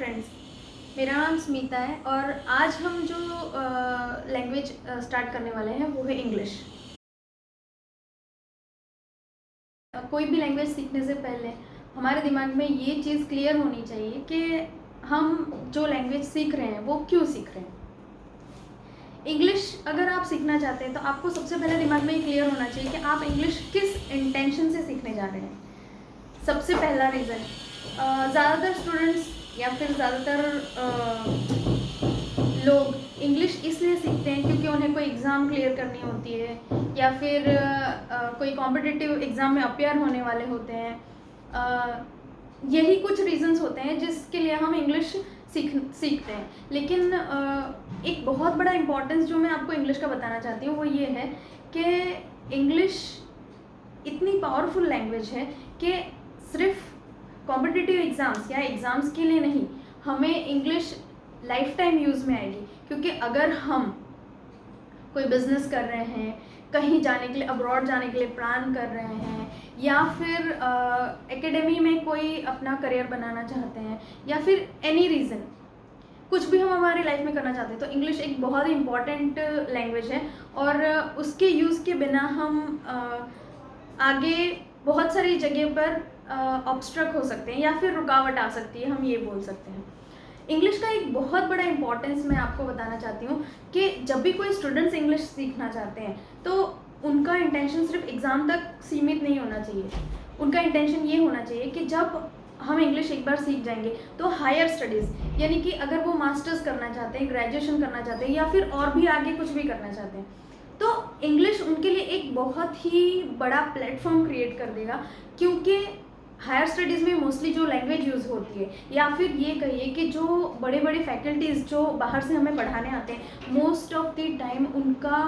Friends, मेरा नाम स्मिता है और आज हम जो लैंग्वेज स्टार्ट करने वाले हैं वो है इंग्लिश। कोई भी लैंग्वेज सीखने से पहले हमारे दिमाग में ये चीज़ क्लियर होनी चाहिए कि हम जो लैंग्वेज सीख रहे हैं वो क्यों सीख रहे हैं। इंग्लिश अगर आप सीखना चाहते हैं तो आपको सबसे पहले दिमाग में ये क्लियर होना चाहिए कि आप इंग्लिश किस इंटेंशन से सीखने जा रहे हैं। सबसे पहला रीज़न, ज़्यादातर स्टूडेंट्स या फिर ज़्यादातर लोग इंग्लिश इसलिए सीखते हैं क्योंकि उन्हें कोई एग्ज़ाम क्लियर करनी होती है या फिर कोई कॉम्पिटिटिव एग्ज़ाम में अपियर होने वाले होते हैं। यही कुछ रीज़न्स होते हैं जिसके लिए हम इंग्लिश सीखते हैं। लेकिन एक बहुत बड़ा इम्पोर्टेंस जो मैं आपको इंग्लिश का बताना चाहती हूँ वो ये है कि इंग्लिश इतनी पावरफुल लैंग्वेज है कि सिर्फ कॉम्पिटिटिव एग्ज़ाम्स या एग्ज़ाम्स के लिए नहीं, हमें इंग्लिश लाइफ टाइम यूज़ में आएगी। क्योंकि अगर हम कोई बिज़नेस कर रहे हैं, कहीं जाने के लिए, अब्रॉड जाने के लिए प्लान कर रहे हैं या फिर एकेडमी में कोई अपना करियर बनाना चाहते हैं या फिर एनी रीज़न, कुछ भी हम हमारी लाइफ में करना चाहते हैं, तो इंग्लिश एक बहुत ही इम्पॉर्टेंट लैंग्वेज है और उसके यूज़ के बिना हम आगे बहुत सारी जगह पर ऑब्स्ट्रक हो सकते हैं या फिर रुकावट आ सकती है, हम ये बोल सकते हैं। इंग्लिश का एक बहुत बड़ा इम्पॉर्टेंस मैं आपको बताना चाहती हूँ कि जब भी कोई स्टूडेंट्स इंग्लिश सीखना चाहते हैं तो उनका इंटेंशन सिर्फ एग्ज़ाम तक सीमित नहीं होना चाहिए। उनका इंटेंशन ये होना चाहिए कि जब हम इंग्लिश एक बार सीख जाएंगे तो हायर स्टडीज़, यानी कि अगर वो मास्टर्स करना चाहते हैं, ग्रेजुएशन करना चाहते हैं या फिर और भी आगे कुछ भी करना चाहते हैं, तो इंग्लिश उनके लिए एक बहुत ही बड़ा प्लेटफॉर्म क्रिएट कर देगा। क्योंकि हायर स्टडीज़ में मोस्टली जो लैंग्वेज यूज़ होती है या फिर ये कहिए कि जो बड़े बड़े फैकल्टीज़ जो बाहर से हमें पढ़ाने आते हैं, मोस्ट ऑफ द टाइम उनका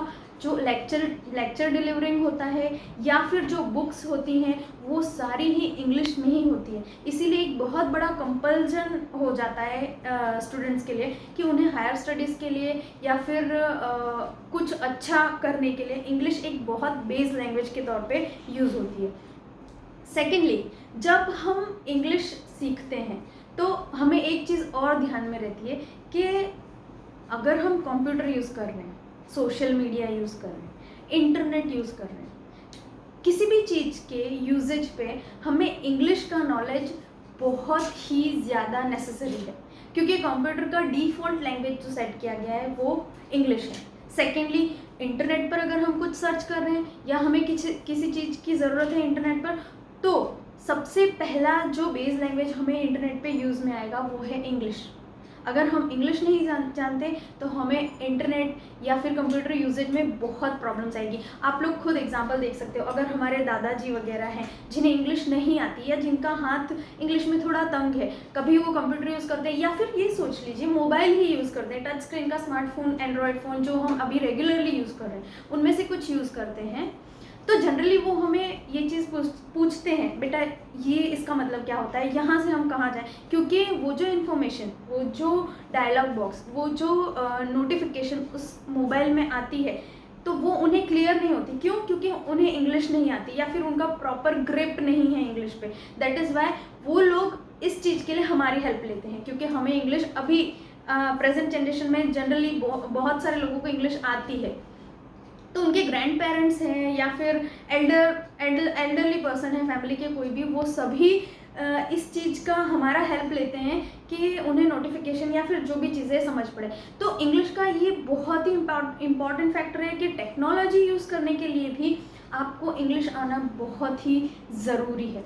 जो लेक्चर डिलीवरिंग होता है या फिर जो बुक्स होती हैं वो सारी ही इंग्लिश में ही होती है। इसीलिए एक बहुत बड़ा कंपल्जन हो जाता है स्टूडेंट्स के लिए कि उन्हें हायर स्टडीज़ के लिए या फिर कुछ अच्छा करने के लिए इंग्लिश एक बहुत बेस लैंग्वेज के तौर पे यूज़ होती है। सेकेंडली, जब हम इंग्लिश सीखते हैं तो हमें एक चीज़ और ध्यान में रहती है कि अगर हम कंप्यूटर यूज़ कर रहे हैं, सोशल मीडिया यूज़ कर रहे हैं, इंटरनेट यूज़ कर रहे हैं, किसी भी चीज़ के यूजेज पे हमें इंग्लिश का नॉलेज बहुत ही ज़्यादा नेसेसरी है। क्योंकि कंप्यूटर का डिफ़ॉल्ट लैंग्वेज जो सेट किया गया है वो इंग्लिश है। सेकेंडली, इंटरनेट पर अगर हम कुछ सर्च कर रहे हैं या हमें किसी चीज़ की ज़रूरत है इंटरनेट पर, तो सबसे पहला जो बेस लैंग्वेज हमें इंटरनेट पे यूज़ में आएगा वो है इंग्लिश। अगर हम इंग्लिश नहीं जानते तो हमें इंटरनेट या फिर कंप्यूटर यूजेज में बहुत प्रॉब्लम्स आएगी। आप लोग खुद एग्जांपल देख सकते हो, अगर हमारे दादाजी वगैरह हैं जिन्हें इंग्लिश नहीं आती या जिनका हाथ इंग्लिश में थोड़ा तंग है, कभी वो कंप्यूटर यूज़ करते हैं या फिर ये सोच लीजिए मोबाइल ही यूज़ करते हैं, टच स्क्रीन का स्मार्टफोन, एंड्रॉयड फ़ोन जो हम अभी रेगुलरली यूज़ कर रहे हैं, उनमें से कुछ यूज़ करते हैं, तो जनरली वो हमें ये चीज़ पूछते हैं, बेटा ये इसका मतलब क्या होता है, यहाँ से हम कहाँ जाएं। क्योंकि वो जो इन्फॉर्मेशन, वो जो डायलॉग बॉक्स, वो जो नोटिफिकेशन उस मोबाइल में आती है तो वो उन्हें क्लियर नहीं होती। क्यों? क्योंकि उन्हें इंग्लिश नहीं आती या फिर उनका प्रॉपर ग्रिप नहीं है इंग्लिश पे। दैट इज़ वाई वो लोग इस चीज़ के लिए हमारी हेल्प लेते हैं, क्योंकि हमें इंग्लिश अभी प्रेजेंट जनरेशन में जनरली बहुत सारे लोगों को इंग्लिश आती है। तो उनके ग्रैंड पेरेंट्स हैं या फिर एल्डरली पर्सन है फैमिली के कोई भी, वो सभी इस चीज़ का हमारा हेल्प लेते हैं कि उन्हें नोटिफिकेशन या फिर जो भी चीज़ें समझ पड़े। तो इंग्लिश का ये बहुत ही इम्पॉर्टेंट फैक्टर है कि टेक्नोलॉजी यूज़ करने के लिए भी आपको इंग्लिश आना बहुत ही ज़रूरी है।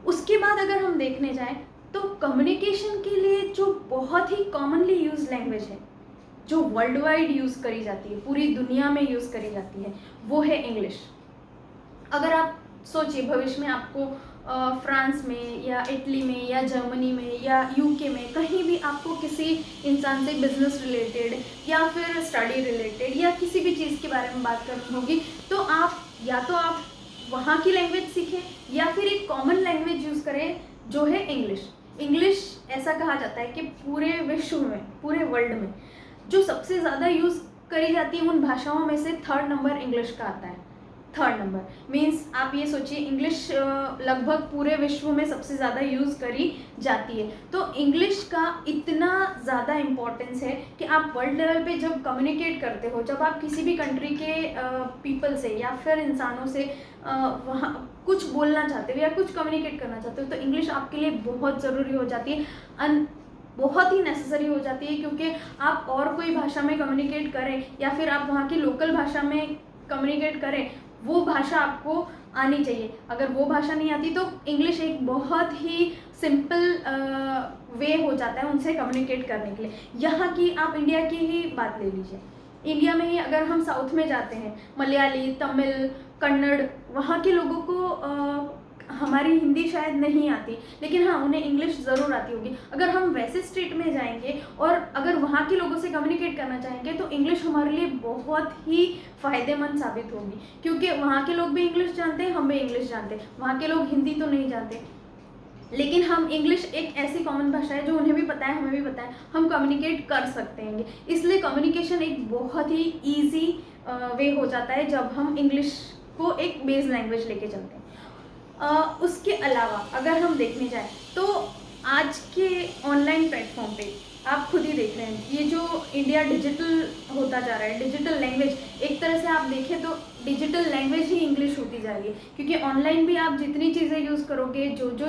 उसके बाद अगर हम देखने जाएँ तो कम्युनिकेशन के लिए जो बहुत ही कॉमनली यूज लैंग्वेज है, जो वर्ल्ड वाइड यूज़ करी जाती है, पूरी दुनिया में यूज़ करी जाती है, वो है इंग्लिश। अगर आप सोचिए भविष्य में आपको फ्रांस में या इटली में या जर्मनी में या यूके में कहीं भी आपको किसी इंसान से बिजनेस रिलेटेड या फिर स्टडी रिलेटेड या किसी भी चीज़ के बारे में बात करनी होगी, तो आप वहाँ की लैंग्वेज सीखें या फिर एक कॉमन लैंग्वेज यूज़ करें जो है इंग्लिश। इंग्लिश ऐसा कहा जाता है कि पूरे विश्व में, पूरे वर्ल्ड में जो सबसे ज़्यादा यूज़ करी जाती है उन भाषाओं में से थर्ड नंबर इंग्लिश का आता है। Third number. मीन्स आप ये सोचिए इंग्लिश लगभग पूरे विश्व में सबसे ज़्यादा यूज़ करी जाती है। तो इंग्लिश का इतना ज़्यादा इम्पोर्टेंस है कि आप वर्ल्ड लेवल पे जब कम्युनिकेट करते हो, जब आप किसी भी कंट्री के पीपल से या फिर इंसानों से वहाँ कुछ बोलना चाहते हो या कुछ कम्युनिकेट करना चाहते हो, तो इंग्लिश आपके लिए बहुत ज़रूरी हो जाती है, बहुत ही नेसेसरी हो जाती है। क्योंकि आप और कोई भाषा में कम्युनिकेट करें या फिर आप वहाँ की लोकल भाषा में कम्युनिकेट करें, वो भाषा आपको आनी चाहिए। अगर वो भाषा नहीं आती तो इंग्लिश एक बहुत ही सिंपल वे हो जाता है उनसे कम्युनिकेट करने के लिए। यहाँ की आप इंडिया की ही बात ले लीजिए, इंडिया में ही अगर हम साउथ में जाते हैं, मलयाली, तमिल, कन्नड़, वहाँ के लोगों को हमारी हिंदी शायद नहीं आती, लेकिन हाँ उन्हें इंग्लिश ज़रूर आती होगी। अगर हम वैसे स्टेट में जाएंगे और अगर वहाँ के लोगों से कम्युनिकेट करना चाहेंगे तो इंग्लिश हमारे लिए बहुत ही फ़ायदेमंद साबित होगी, क्योंकि वहाँ के लोग भी इंग्लिश जानते हैं, हम भी इंग्लिश जानते हैं। वहाँ के लोग हिंदी तो नहीं जानते, लेकिन हम इंग्लिश एक ऐसी कॉमन भाषा है जो उन्हें भी पता है, हमें भी पता है, हम कम्युनिकेट कर सकते हैं। इसलिए कम्युनिकेशन एक बहुत ही ईजी वे हो जाता है जब हम इंग्लिश को एक बेस लैंग्वेज लेके चलते हैं। उसके अलावा अगर हम देखने जाएं तो आज के ऑनलाइन प्लेटफॉर्म पे आप खुद ही देख रहे हैं, ये जो इंडिया डिजिटल होता जा रहा है, डिजिटल लैंग्वेज एक तरह से आप देखें तो डिजिटल लैंग्वेज ही इंग्लिश होती जा रही है। क्योंकि ऑनलाइन भी आप जितनी चीज़ें यूज़ करोगे, जो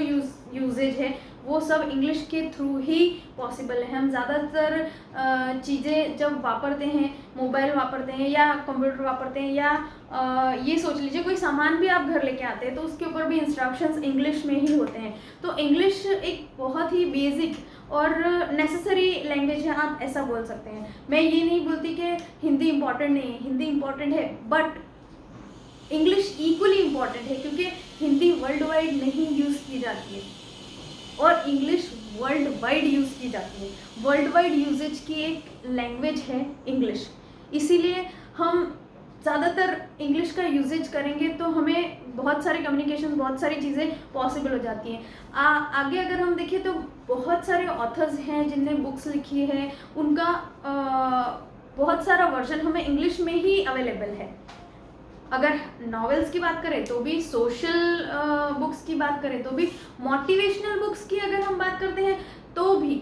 यूजेज है वो सब इंग्लिश के थ्रू ही पॉसिबल है। हम ज़्यादातर चीज़ें जब वापरते हैं, मोबाइल वापरते हैं या कंप्यूटर वापरते हैं, या ये सोच लीजिए कोई सामान भी आप घर लेके आते हैं तो उसके ऊपर भी इंस्ट्रक्शंस इंग्लिश में ही होते हैं। तो इंग्लिश एक बहुत ही बेसिक और नेसेसरी लैंग्वेज है, आप ऐसा बोल सकते हैं। मैं ये नहीं बोलती कि हिंदी इम्पॉर्टेंट नहीं है, हिंदी इम्पॉर्टेंट है, बट इंग्लिश इक्वली इम्पॉर्टेंट है, क्योंकि हिंदी वर्ल्ड वाइड नहीं यूज़ की जाती है और इंग्लिश वर्ल्ड वाइड यूज़ की जाती है। वर्ल्ड वाइड यूजेज की एक लैंग्वेज है इंग्लिश, इसीलिए हम ज़्यादातर इंग्लिश का यूजेज करेंगे तो हमें बहुत सारे कम्युनिकेशन, बहुत सारी चीज़ें पॉसिबल हो जाती हैं। आगे अगर हम देखें तो बहुत सारे ऑथर्स हैं जिनने बुक्स लिखी है, उनका बहुत सारा वर्जन हमें इंग्लिश में ही अवेलेबल है। अगर नॉवेल्स की बात करें तो भी, सोशल बुक्स की बात करें तो भी, मोटिवेशनल बुक्स की अगर हम बात करते हैं तो भी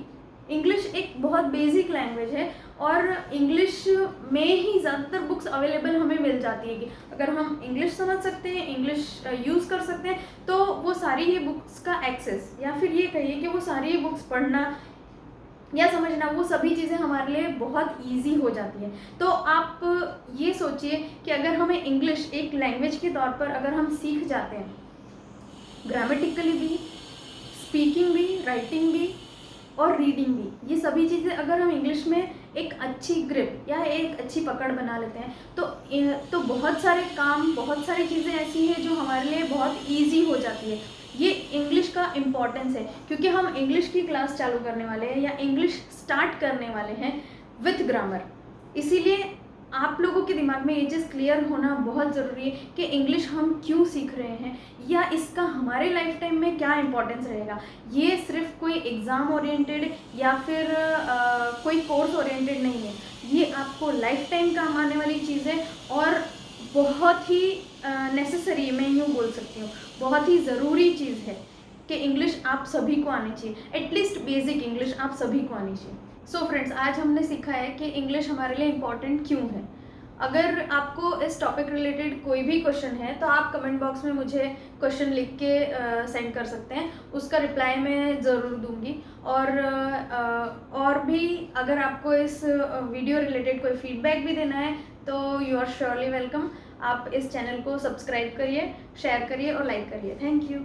इंग्लिश एक बहुत बेसिक लैंग्वेज है और इंग्लिश में ही ज़्यादातर बुक्स अवेलेबल हमें मिल जाती है। कि अगर हम इंग्लिश समझ सकते हैं, इंग्लिश यूज़ कर सकते हैं, तो वो सारी ही बुक्स का एक्सेस, या फिर ये कहिए कि वो सारी ही बुक्स पढ़ना या समझना, वो सभी चीज़ें हमारे लिए बहुत इजी हो जाती है। तो आप ये सोचिए कि अगर हमें इंग्लिश एक लैंग्वेज के तौर पर अगर हम सीख जाते हैं, ग्रामेटिकली भी, स्पीकिंग भी, राइटिंग भी और रीडिंग भी, ये सभी चीज़ें अगर हम इंग्लिश में एक अच्छी ग्रिप या एक अच्छी पकड़ बना लेते हैं तो बहुत सारे काम, बहुत सारी चीज़ें ऐसी हैं जो हमारे लिए बहुत ईजी हो जाती है। ये इंग्लिश का इम्पॉर्टेंस है, क्योंकि हम इंग्लिश की क्लास चालू करने वाले हैं या इंग्लिश स्टार्ट करने वाले हैं विथ ग्रामर। इसीलिए आप लोगों के दिमाग में ये चीज़ क्लियर होना बहुत ज़रूरी है कि इंग्लिश हम क्यों सीख रहे हैं या इसका हमारे लाइफ टाइम में क्या इम्पोर्टेंस रहेगा। ये सिर्फ कोई एग्ज़ाम ओरिएंटेड या फिर कोई कोर्स ओरिएंटेड नहीं है, ये आपको लाइफ टाइम काम आने वाली चीज़ है और बहुत ही नेसेसरी, मैं यूँ बोल सकती हूँ, बहुत ही ज़रूरी चीज़ है कि इंग्लिश आप सभी को आनी चाहिए। एटलीस्ट बेसिक इंग्लिश आप सभी को आनी चाहिए। सो फ्रेंड्स, आज हमने सीखा है कि इंग्लिश हमारे लिए इम्पॉर्टेंट क्यों है। अगर आपको इस टॉपिक रिलेटेड कोई भी क्वेश्चन है तो आप कमेंट बॉक्स में मुझे क्वेश्चन लिख के सेंड कर सकते हैं, उसका रिप्लाई मैं ज़रूर दूंगी। और भी अगर आपको इस वीडियो रिलेटेड कोई फीडबैक भी देना है तो यू आर श्योरली वेलकम। आप इस चैनल को सब्सक्राइब करिए, शेयर करिए और लाइक करिए। Thank you.